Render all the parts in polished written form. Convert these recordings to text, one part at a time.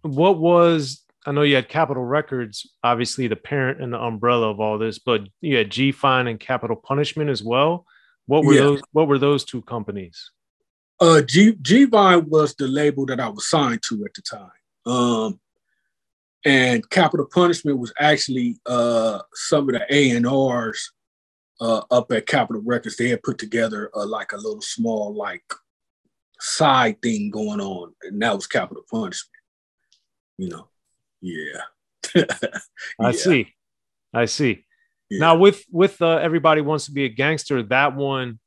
What was, I know you had Capitol Records, obviously the parent and the umbrella of all this, but you had G-Fine and Capital Punishment as well. What were those? What were those two companies? G-Vine was the label that I was signed to at the time. And Capital Punishment was actually some of the A&Rs up at Capitol Records. They had put together like a little small like side thing going on, and that was Capital Punishment. You know, yeah. I see. Yeah. Now with Everybody Wants to Be a Gangster, that one,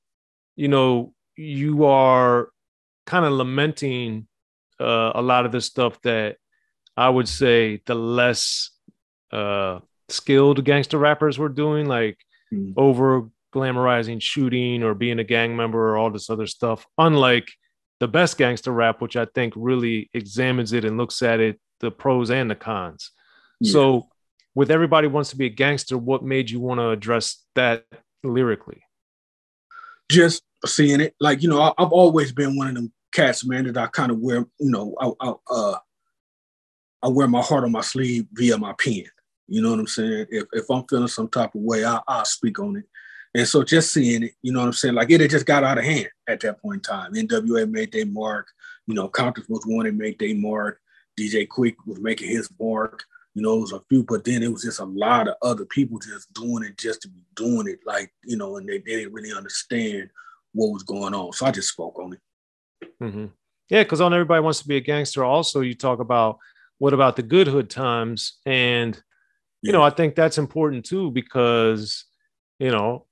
you know, you are kind of lamenting a lot of the stuff that I would say the less skilled gangster rappers were doing, like over glamorizing shooting or being a gang member or all this other stuff. Unlike the best gangster rap, which I think really examines it and looks at it, the pros and the cons. Yeah. So with Everybody Wants to Be a Gangster, what made you want to address that lyrically? Just seeing it. Like, you know, I've always been one of them cats, man, that I kind of wear, you know, I wear my heart on my sleeve via my pen. You know what I'm saying? If I'm feeling some type of way, I'll speak on it. And so just seeing it, you know what I'm saying? Like it had just got out of hand at that point in time. N.W.A. made their mark. You know, Compton was one that made their mark. DJ Quick was making his mark. You know, it was a few, but then it was just a lot of other people just doing it just to be doing it. Like, you know, and they didn't really understand what was going on. So I just spoke on it. Mm-hmm. Yeah, because on Everybody Wants to Be a Gangster, also you talk about what about the good hood times. And, you know, I think that's important too, because, you know,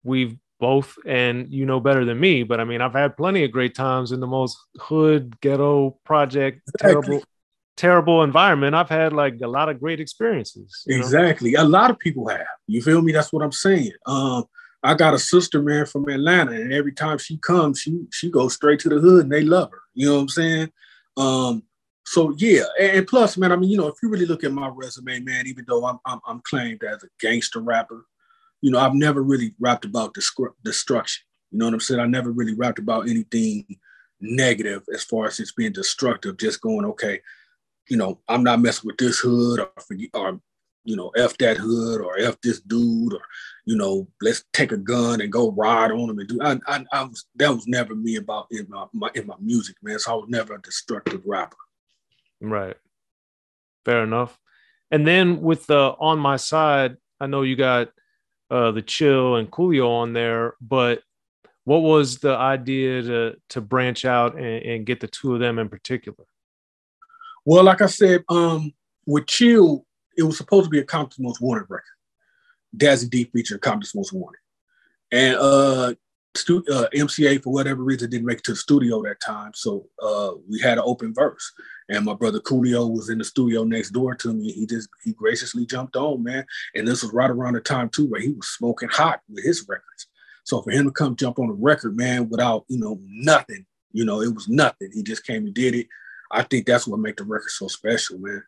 we've both, and you know better than me, but I mean, I've had plenty of great times in the most hood, ghetto, project, terrible environment. I've had like a lot of great experiences. Exactly. A lot of people have. You feel me? That's what I'm saying. I got a sister, man, from Atlanta, and every time she comes, she goes straight to the hood and they love her. You know what I'm saying? So yeah, and plus, man, I mean, you know, if you really look at my resume, man, even though I'm claimed as a gangster rapper, you know, I've never really rapped about destruction. You know what I'm saying? I never really rapped about anything negative as far as it's being destructive, just going, okay, you know, I'm not messing with this hood or you know, F that hood or F this dude or, you know, let's take a gun and go ride on them and do. That was never me about in my music, man. So I was never a destructive rapper. Right. Fair enough. And then with the On My Side, I know you got the Chill and Coolio on there, but what was the idea to branch out and get the two of them in particular? Well, like I said, with Chill, it was supposed to be a Compton's Most Wanted record. Dazzie Dee featured Compton's Most Wanted. And MCA, for whatever reason, didn't make it to the studio that time. So we had an open verse. And my brother Coolio was in the studio next door to me. He graciously jumped on, man. And this was right around the time, too, where he was smoking hot with his records. So for him to come jump on the record, man, without, you know, nothing, you know, it was nothing. He just came and did it. I think that's what made the record so special, man.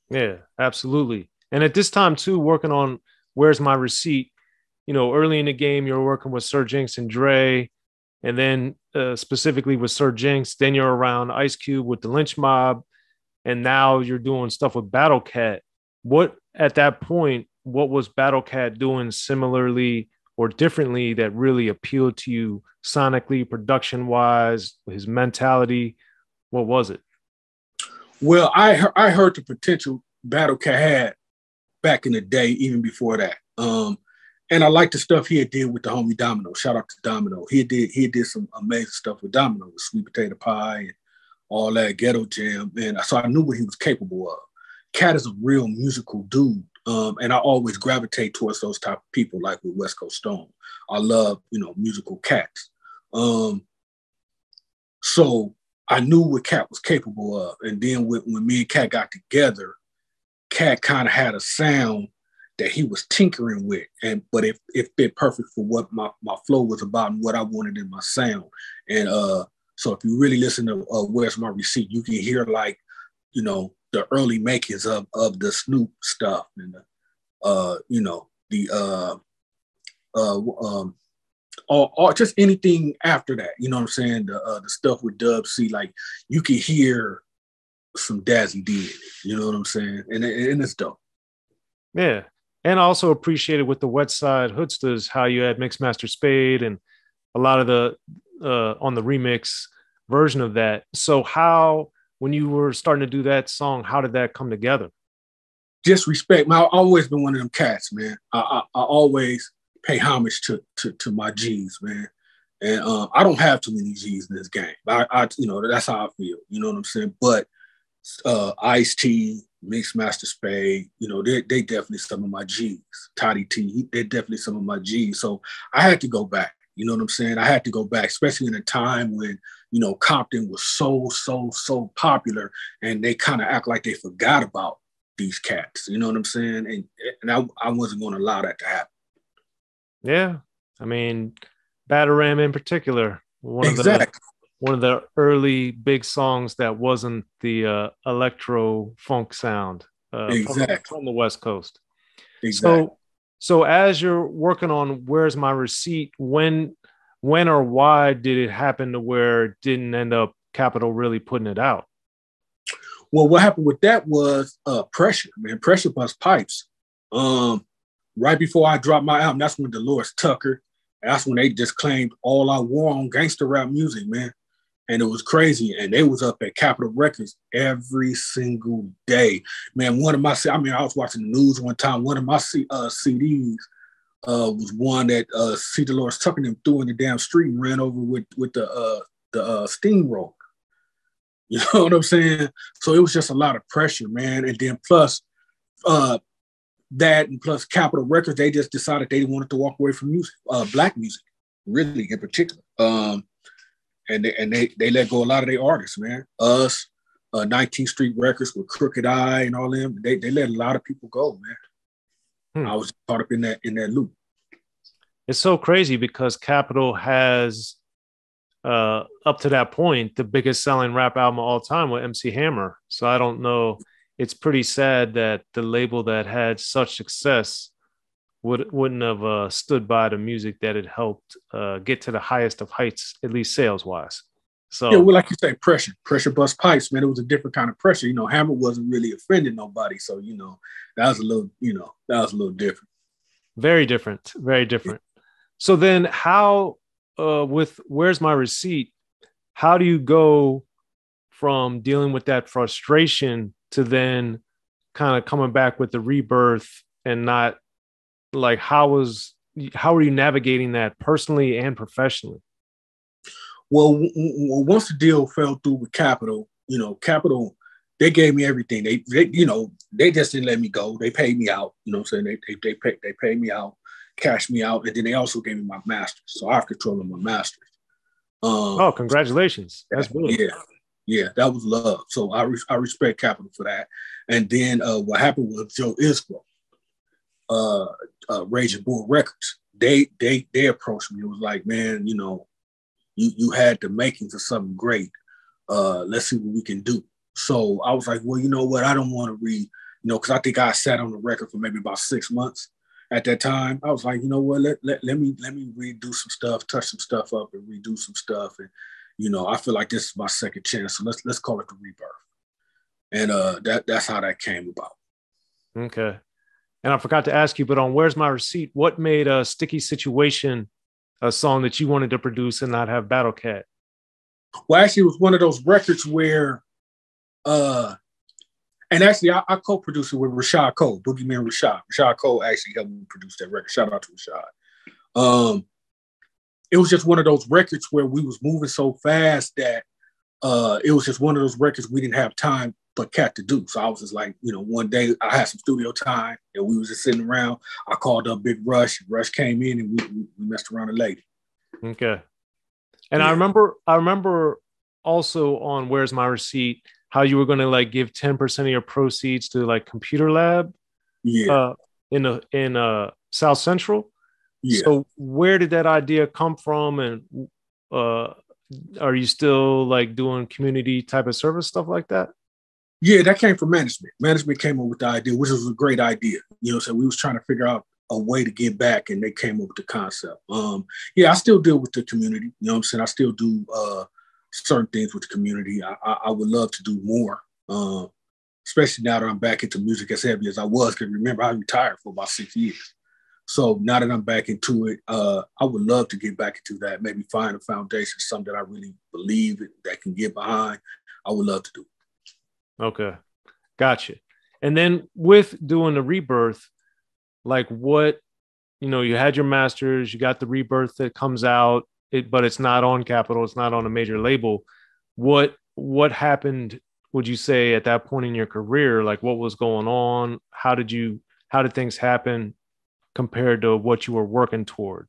Yeah, absolutely. And at this time, too, working on Where's My Receipt, you know, early in the game, you're working with Sir Jinx and Dre, and then specifically with Sir Jinx, then you're around Ice Cube with the Lynch Mob, and now you're doing stuff with Battle Cat. What, at that point, what was Battle Cat doing similarly or differently that really appealed to you sonically, production-wise, his mentality? What was it? Well, I heard the potential Battle Cat had back in the day, even before that. And I like the stuff he had did with the homie Domino. Shout out to Domino. He did some amazing stuff with Domino, with Sweet Potato Pie and all that Ghetto Jam. And so I knew what he was capable of. Cat is a real musical dude. And I always gravitate towards those type of people, like with West Coast Stone. I love, you know, musical cats. So I knew what Cat was capable of. And then when me and Cat got together, Cat kind of had a sound that he was tinkering with, but it fit perfect for what my flow was about and what I wanted in my sound. And so if you really listen to Where's My Receipt, you can hear, like, you know, the early makings of the Snoop stuff and you know, the or just anything after that. You know what I'm saying? The stuff with D.O.C, like you can hear some Dazzie Dee in it. You know what I'm saying? And it's dope. Yeah. And I also appreciated with the Wet Side Hoodsters how you had Mixmaster Spade and a lot of the on the remix version of that. So how, when you were starting to do that song, how did that come together? Just respect. I've always been one of them cats, man. I always pay homage to my G's, man. And I don't have too many G's in this game. I you know, that's how I feel. You know what I'm saying? But Ice-T, Mixmaster Spade, you know, they definitely some of my G's. Toddy T, they're definitely some of my G's. So I had to go back. You know what I'm saying? I had to go back, especially in a time when, you know, Compton was so popular, and they kind of act like they forgot about these cats. You know what I'm saying? And I wasn't going to allow that to happen. Yeah. I mean, Batarang in particular, Exactly. one of the early big songs that wasn't the electro funk sound Exactly. from the West Coast. Exactly. So as you're working on Where's My Receipt, when or why did it happen to where it didn't end up Capitol really putting it out? Well, what happened with that was pressure, man. Pressure bust pipes. Right before I dropped my album, that's when Dolores Tucker, that's when they just claimed all I wore on gangster rap music, man. And it was crazy. And they was up at Capitol Records every single day. Man, I was watching the news one time. One of my CDs was one that C. Dolores Tucker them threw in the damn street and ran over with the steamroller. You know what I'm saying? So it was just a lot of pressure, man. And then plus that, and plus Capitol Records, they just decided they wanted to walk away from music, black music, really in particular. And they let go a lot of their artists, man. Us, 19th Street Records with Crooked Eye and all them. They let a lot of people go, man. I was caught up in that loop. It's so crazy because Capitol has up to that point the biggest selling rap album of all time with MC Hammer. So I don't know. It's pretty sad that the label that had such success wouldn't have stood by the music that it helped get to the highest of heights, at least sales wise. So yeah, well, like you say, pressure bust pipes, man. It was a different kind of pressure. You know, Hammer wasn't really offending nobody, so you know that was a little different. Very different, very different. So then, how with Where's My Receipt? How do you go from dealing with that frustration to then kind of coming back with the rebirth and not like how are you navigating that personally and professionally? Well, once the deal fell through with Capitol, you know, Capitol, they gave me everything. They you know, they just didn't let me go. They paid me out. You know what I'm saying? They paid me out, cashed me out, and then they also gave me my master's. So I have control of my master's. Oh, congratulations. That's brilliant. Yeah, that was love. So I respect Capitol for that. And then what happened was Joe Isbro, Raging Bull Records. They approached me. It was like, man, you know, you had the makings of something great. Let's see what we can do. So I was like, well, you know what? I don't want to you know, because I think I sat on the record for maybe about 6 months at that time. I was like, you know what? Let me redo some stuff, touch some stuff up, and redo some stuff. And you know, I feel like this is my second chance. So let's call it the rebirth. And that's how that came about. Okay. And I forgot to ask you, but on Where's My Receipt, what made a Sticky Situation a song that you wanted to produce and not have Battle Cat? Well, actually, it was one of those records where, and actually, I co-produced it with Rashad Cole, Boogeyman Rashad. Rashad Cole actually helped me produce that record. Shout out to Rashad. It was just one of those records where we was moving so fast that it was just one of those records we didn't have time but Cat to do. So I was just like, you know, one day I had some studio time and we was just sitting around. I called up Big Rush. Rush came in and we messed around and laid. Okay. And yeah. I remember also on Where's My Receipt, how you were going to like give 10% of your proceeds to like Computer Lab in South Central. Yeah. So where did that idea come from? And are you still like doing community type of service stuff like that? Yeah, that came from management. Management came up with the idea, which was a great idea. You know, so we was trying to figure out a way to get back, and they came up with the concept. Yeah, I still deal with the community. You know what I'm saying? I still do certain things with the community. I would love to do more, especially now that I'm back into music as heavy as I was. Because remember, I retired for about 6 years. So now that I'm back into it, I would love to get back into that. Maybe find a foundation, something that I really believe in, that can get behind. I would love to do. Okay. Gotcha. And then with doing the rebirth, like what, you had your masters, you got the rebirth that comes out, but it's not on Capitol, it's not on a major label. What happened, would you say, at that point in your career? Like what was going on? How did things happen compared to what you were working toward?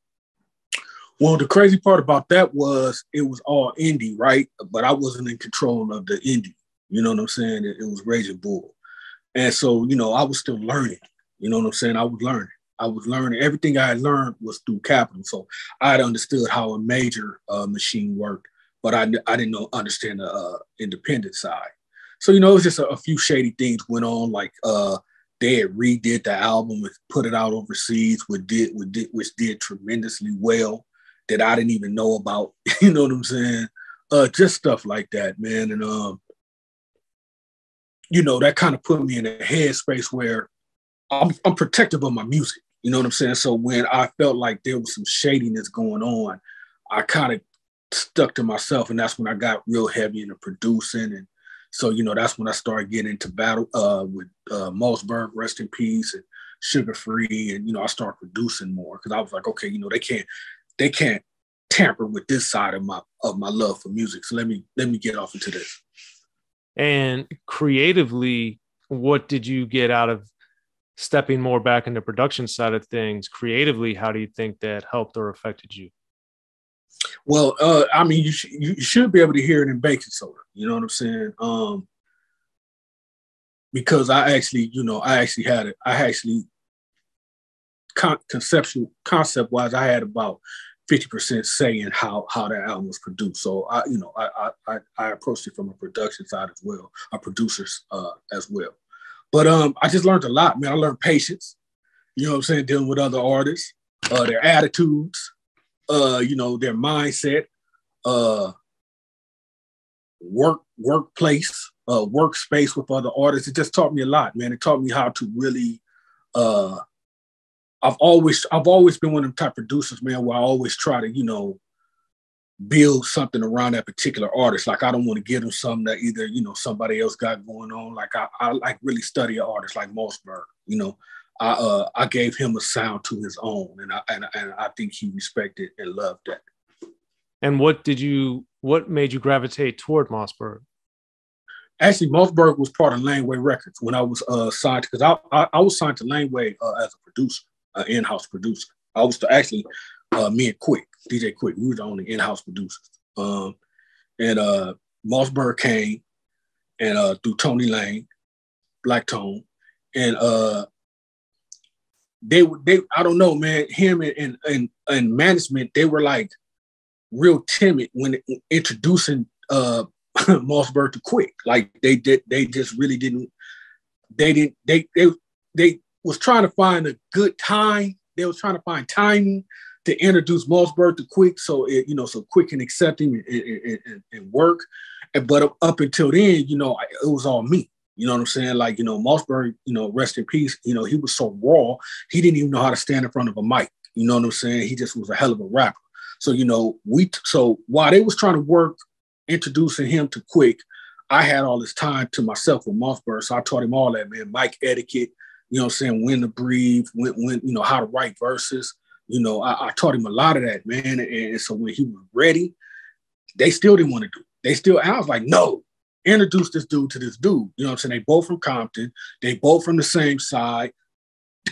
Well, the crazy part about that was it was all indie, right? But I wasn't in control of the indie. You know what I'm saying? It was Raging Bull. And so, I was still learning. You know what I'm saying? I was learning. Everything I had learned was through Capitol. So I had understood how a major machine worked, but I didn't understand the independent side. So, it was just a few shady things went on, like they had redid the album and put it out overseas, which did tremendously well, that I didn't even know about. You know what I'm saying? Just stuff like that, man. And that kind of put me in a headspace where I'm protective of my music. You know what I'm saying? So when I felt like there was some shadiness going on, I kind of stuck to myself, and that's when I got real heavy into producing. And so, that's when I started getting into battle with Mausberg, rest in peace, and Sugar Free, and I started producing more because I was like, okay, they can't tamper with this side of my love for music. So let me get off into this. And creatively, what did you get out of stepping more back into production side of things? Creatively, how do you think that helped or affected you? Well, I mean, you should be able to hear it in Baking Soda. You know what I'm saying? Because I actually had it. I actually concept wise, I had about 50% say in how that album was produced. So I approached it from a production side as well, a producer's as well. But I just learned a lot, man. I learned patience. You know what I'm saying? Dealing with other artists, their attitudes, their mindset, workplace, workspace with other artists. It just taught me a lot, man. It taught me how to really. I've always been one of them type of producers, man, where I always try to, build something around that particular artist. Like I don't want to give them something that either, somebody else got going on. Like I like really study an artist like Mausberg. I gave him a sound to his own, and I think he respected and loved that. And what made you gravitate toward Mausberg? Actually, Mausberg was part of N.W.A Records when I was signed, because I was signed to N.W.A as a producer, in-house producer. I was me and Quick, DJ Quick, we were the only in-house producers. And Mausberg came and through Tony Lane, Black Tone, and they I don't know, man, him and management, they were like real timid when introducing Mausberg to Quick. Like they just really didn't. They was trying to find a good time. They was trying to find timing to introduce Mausberg to Quick, so so Quick can accept him and work. But up until then, it was all me. You know what I'm saying? Like, Mausberg, rest in peace. He was so raw, he didn't even know how to stand in front of a mic. You know what I'm saying? He just was a hell of a rapper. So, so while they was trying to work introducing him to Quick, I had all this time to myself with Mausberg. So I taught him all that, man. Mic etiquette, when to breathe, when how to write verses. I taught him a lot of that, man. And so when he was ready, they still didn't want to do it. I was like, no, introduce this dude to this dude. You know what I'm saying? They both from Compton. They both from the same side.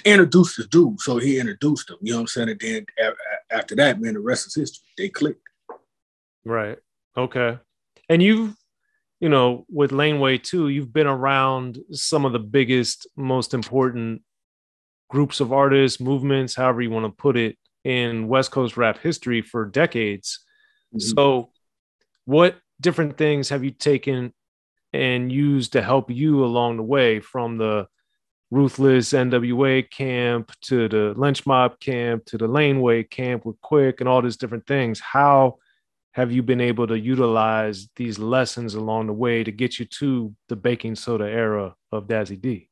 Introduce this dude. So he introduced them. You know what I'm saying? And then after that, man, the rest is history. They clicked. Right. Okay. And you've, with N.W.A too, you've been around some of the biggest, most important groups of artists, movements, however you want to put it, in West Coast rap history for decades. Mm-hmm. So what different things have you taken and used to help you along the way, from the ruthless N.W.A camp to the lynch mob camp to the laneway camp with Quick and all these different things. How have you been able to utilize these lessons along the way to get you to the baking soda era of Dazzie Dee?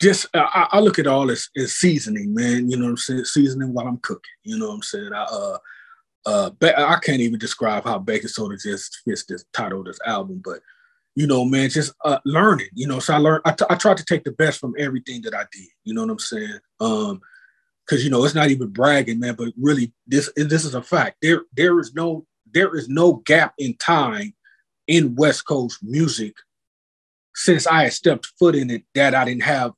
Just I look at all as seasoning, man. You know what I'm saying? Seasoning while I'm cooking. You know what I'm saying? I can't even describe how baking soda just fits this title of this album, but you know, man, just learning. You know, so I tried to take the best from everything that I did. You know what I'm saying? Because you know, it's not even bragging, man, but really, this is a fact. There is no gap in time in West Coast music since I had stepped foot in it that I didn't have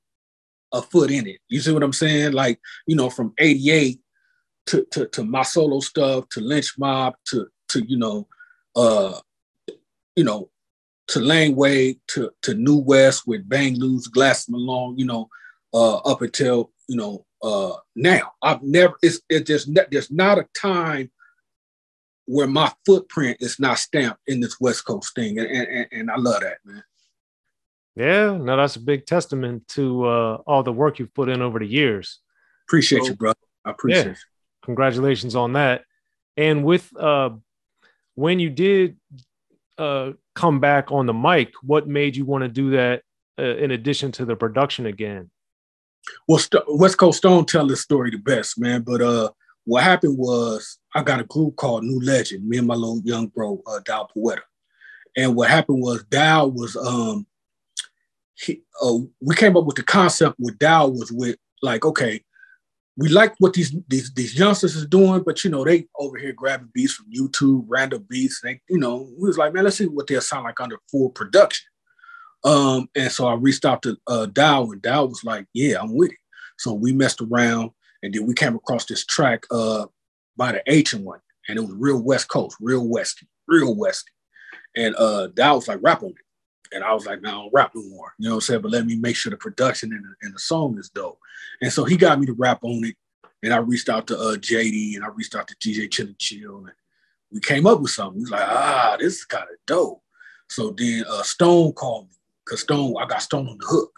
a foot in it. You see what I'm saying? Like, you know, from '88 to my solo stuff, to Lynch Mob, to to Laneway, to New West with Bang Loose, Glass Malone, you know, up until, you know, now. There's not a time where my footprint is not stamped in this West Coast thing. And I love that, man. Yeah, no, that's a big testament to all the work you've put in over the years. Appreciate you, brother. I appreciate you. Congratulations on that. And with when you did come back on the mic, what made you want to do that in addition to the production again? Well, West Coast Stone tell this story the best, man. But what happened was I got a group called New Legend, me and my little young bro, D.O.C. And what happened was Dow was, we came up with the concept where Dow was with, like, okay, we like what these youngsters is doing, but, you know, they over here grabbing beats from YouTube, random beats. They, you know, we was like, man, let's see what they'll sound like under full production. And so I reached out to Dow, and Dow was like, yeah, I'm with it. So we messed around, and then we came across this track by the H&1, and it was real West Coast, real Westy. And Dow was like, rap on it. And I was like, no, I don't rap no more. You know what I'm saying? But let me make sure the production and the song is dope. And so he got me to rap on it. And I reached out to JD, and I reached out to DJ Chill. And we came up with something. He was like, this is kind of dope. So then Stone called me, because I got Stone on the hook.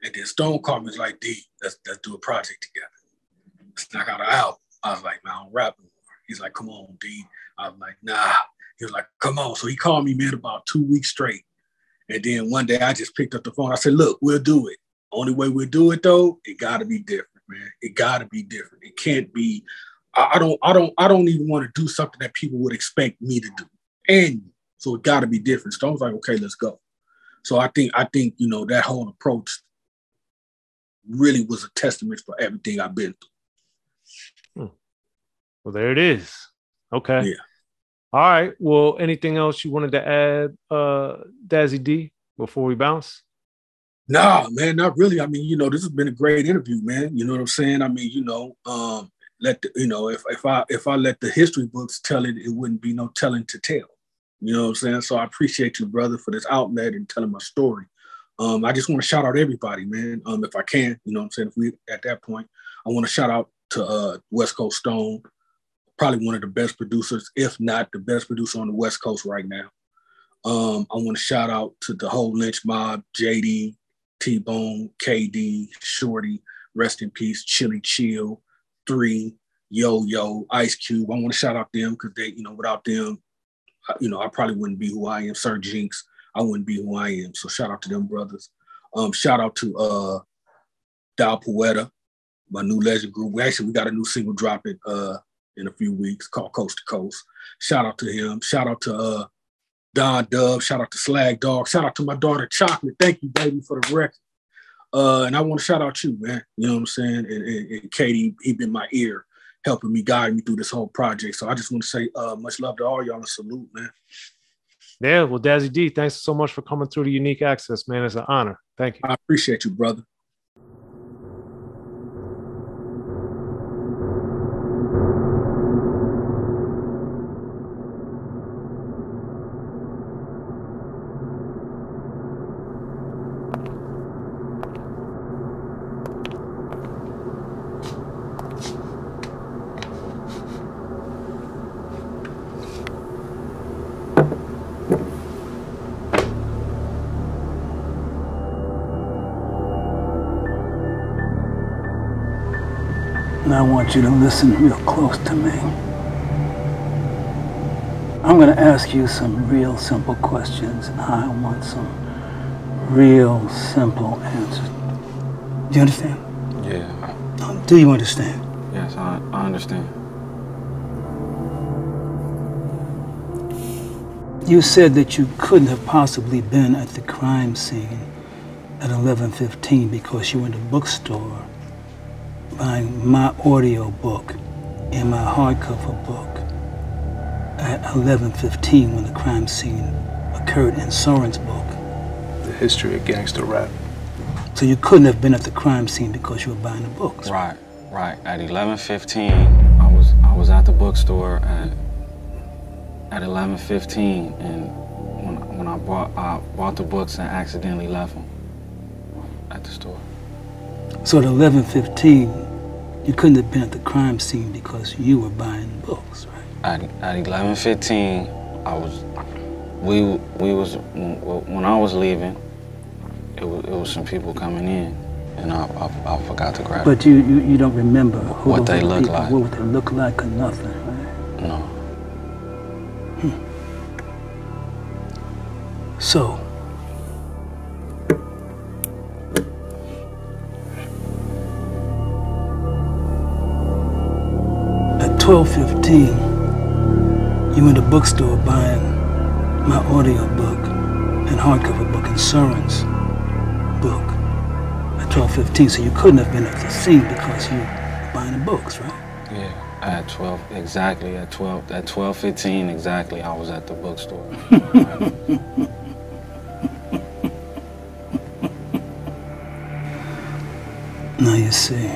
And then Stone called me, was like, D, let's do a project together. Let's knock out an album. I was like, man, I don't rap no more. He's like, come on, D. I was like, nah. He was like, come on. So he called me, man, about 2 weeks straight. And then one day I just picked up the phone. I said, look, we'll do it. Only way we'll do it, though, it got to be different, man. It got to be different. It can't be, I don't even want to do something that people would expect me to do. And so it got to be different. So I was like, okay, let's go. So I think, you know, that whole approach really was a testament for everything I've been through. Well, there it is. Okay. Yeah. All right. Well, anything else you wanted to add, Dazzie Dee, before we bounce? Nah, man, not really. I mean, you know, this has been a great interview, man. You know what I'm saying? I mean, you know, if I let the history books tell it, it wouldn't be no telling to tell. You know what I'm saying? So I appreciate you, brother, for this outlet and telling my story. I just want to shout out everybody, man. If I can, you know what I'm saying? If we at that point, I want to shout out to West Coast Stone, probably one of the best producers, if not the best producer on the West Coast right now. I want to shout out to the whole Lynch Mob, JD, T-Bone, KD, Shorty, rest in peace, Chili Chill, 3, Yo, Ice Cube. I want to shout out them because they, you know, without them, you know, I probably wouldn't be who I am. Sir Jinx, I wouldn't be who I am. So shout out to them brothers. Shout out to D.O.C, my New Legend group. We got a new single dropping in a few weeks called Coast to Coast. Shout out to him. Shout out to Don Dub. Shout out to Slag Dog. Shout out to my daughter Chocolate. Thank you, baby, for the record. And I want to shout out you, man. You know what I'm saying? And Katie, he been my ear, helping me, guide me through this whole project. So I just want to say much love to all y'all and salute, man. Yeah, well, Dazzie Dee, thanks so much for coming through the Unique Access, man. It's an honor. Thank you. I appreciate you, brother. And I want you to listen real close to me. I'm going to ask you some real simple questions, and I want some real simple answers. Do you understand? Yeah. Do you understand? Yes, I understand. You said that you couldn't have possibly been at the crime scene at 11:15 because you were in the bookstore buying my audio book and my hardcover book at 11:15 when the crime scene occurred in Soren's book. The History of Gangster Rap. So you couldn't have been at the crime scene because you were buying the books. Right. At 11:15, I was at the bookstore at 11:15, and when I bought the books and accidentally left them at the store. So at 11:15, you couldn't have been at the crime scene because you were buying books, right? At 11:15, when I was leaving, it was some people coming in, and I forgot to grab. But you don't remember who what they look people, like. what they look like or nothing, right? No. So, at 12:15, you were in the bookstore buying my audio book and hardcover book and Soren's book at 12:15. So you couldn't have been at the scene because you were buying the books, right? Yeah, at 12, exactly, at 12:15 exactly, I was at the bookstore. Now you see.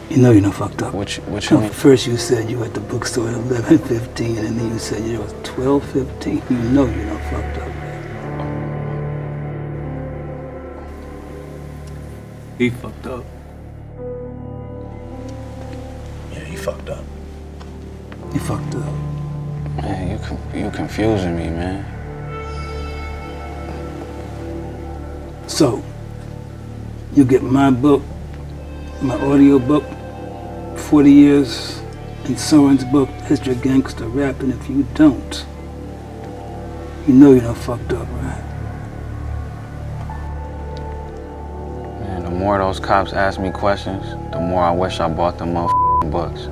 You know you done fucked up. What you mean? First you said you were at the bookstore at 11:15, and then you said it was 12:15. You know you done fucked up, man. He fucked up. Yeah, he fucked up. He fucked up. Man, you confusing me, man. So, you get my book, my audio book, 40 years, and Soren's book, History of Gangster Rap, and if you don't, you know you done fucked up, right? Man, the more those cops ask me questions, the more I wish I bought them motherfucking books.